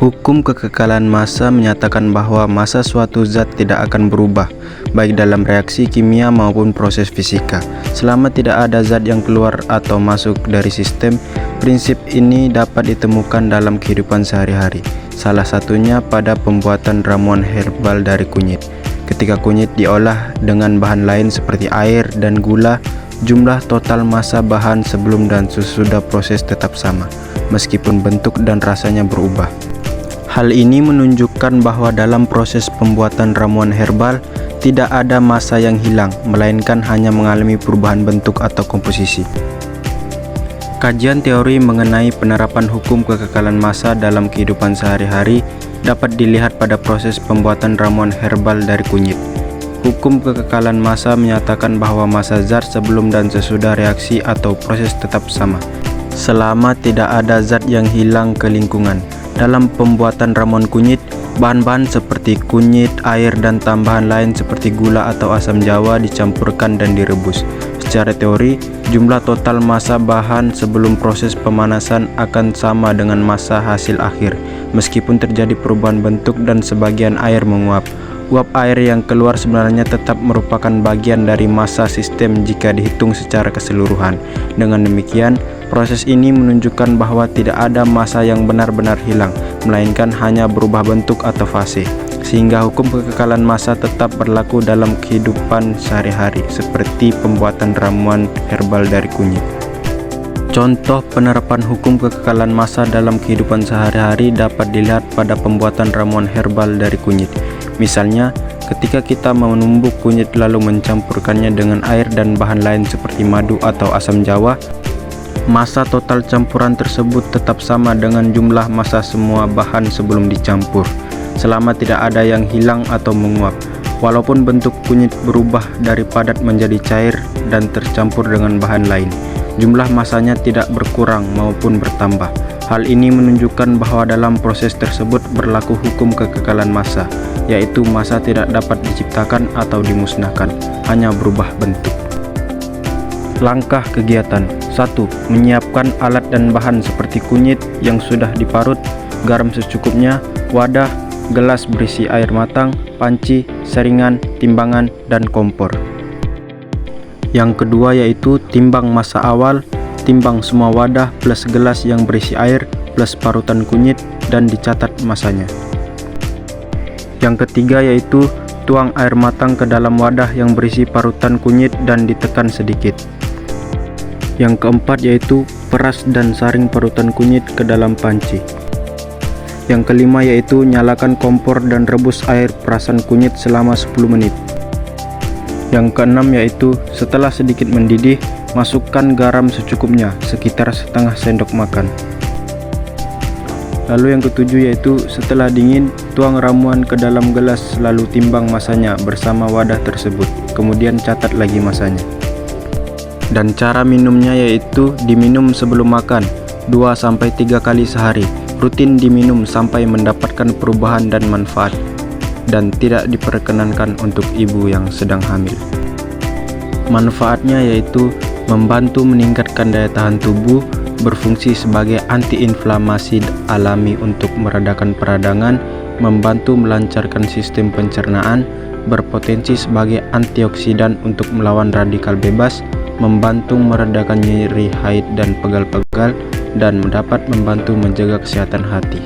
Hukum kekekalan massa menyatakan bahwa massa suatu zat tidak akan berubah, baik dalam reaksi kimia maupun proses fisika, selama tidak ada zat yang keluar atau masuk dari sistem. Prinsip ini dapat ditemukan dalam kehidupan sehari-hari, salah satunya pada pembuatan ramuan herbal dari kunyit. Ketika kunyit diolah dengan bahan lain seperti air dan gula, jumlah total massa bahan sebelum dan sesudah proses tetap sama, meskipun bentuk dan rasanya berubah. Hal ini menunjukkan bahwa dalam proses pembuatan ramuan herbal tidak ada massa yang hilang, melainkan hanya mengalami perubahan bentuk atau komposisi. Kajian teori mengenai penerapan hukum kekekalan massa dalam kehidupan sehari-hari dapat dilihat pada proses pembuatan ramuan herbal dari kunyit. Hukum kekekalan massa menyatakan bahwa massa zat sebelum dan sesudah reaksi atau proses tetap sama, selama tidak ada zat yang hilang ke lingkungan. Dalam pembuatan ramuan kunyit, bahan-bahan seperti kunyit, air, dan tambahan lain seperti gula atau asam jawa dicampurkan dan direbus. Secara teori, jumlah total massa bahan sebelum proses pemanasan akan sama dengan massa hasil akhir, meskipun terjadi perubahan bentuk dan sebagian air menguap. Uap air yang keluar sebenarnya tetap merupakan bagian dari massa sistem jika dihitung secara keseluruhan. Dengan demikian, proses ini menunjukkan bahwa tidak ada massa yang benar-benar hilang, melainkan hanya berubah bentuk atau fase, sehingga hukum kekekalan massa tetap berlaku dalam kehidupan sehari-hari, seperti pembuatan ramuan herbal dari kunyit. Contoh penerapan hukum kekekalan massa dalam kehidupan sehari-hari dapat dilihat pada pembuatan ramuan herbal dari kunyit. Misalnya, ketika kita menumbuk kunyit lalu mencampurkannya dengan air dan bahan lain seperti madu atau asam jawa, massa total campuran tersebut tetap sama dengan jumlah massa semua bahan sebelum dicampur, selama tidak ada yang hilang atau menguap. Walaupun bentuk kunyit berubah dari padat menjadi cair dan tercampur dengan bahan lain, jumlah massanya tidak berkurang maupun bertambah. Hal ini menunjukkan bahwa dalam proses tersebut berlaku hukum kekekalan massa, yaitu massa tidak dapat diciptakan atau dimusnahkan, hanya berubah bentuk. Langkah kegiatan: 1. Menyiapkan alat dan bahan seperti kunyit yang sudah diparut, garam secukupnya, wadah, gelas berisi air matang, panci, saringan, timbangan, dan kompor. Yang kedua yaitu timbang massa awal, timbang semua wadah plus gelas yang berisi air plus parutan kunyit dan dicatat massanya. Yang ketiga yaitu tuang air matang ke dalam wadah yang berisi parutan kunyit dan ditekan sedikit. Yang keempat yaitu peras dan saring parutan kunyit ke dalam panci. Yang kelima yaitu nyalakan kompor dan rebus air perasan kunyit selama 10 menit. Yang keenam yaitu setelah sedikit mendidih, masukkan garam secukupnya, sekitar setengah sendok makan. Lalu yang ketujuh yaitu setelah dingin, tuang ramuan ke dalam gelas lalu timbang massanya bersama wadah tersebut, kemudian catat lagi massanya. Dan cara minumnya yaitu diminum sebelum makan 2-3 kali sehari, rutin diminum sampai mendapatkan perubahan dan manfaat, dan tidak diperkenankan untuk ibu yang sedang hamil. Manfaatnya yaitu membantu meningkatkan daya tahan tubuh, berfungsi sebagai antiinflamasi alami untuk meredakan peradangan, membantu melancarkan sistem pencernaan, berpotensi sebagai antioksidan untuk melawan radikal bebas, membantu meredakan nyeri haid dan pegal-pegal, dan dapat membantu menjaga kesehatan hati.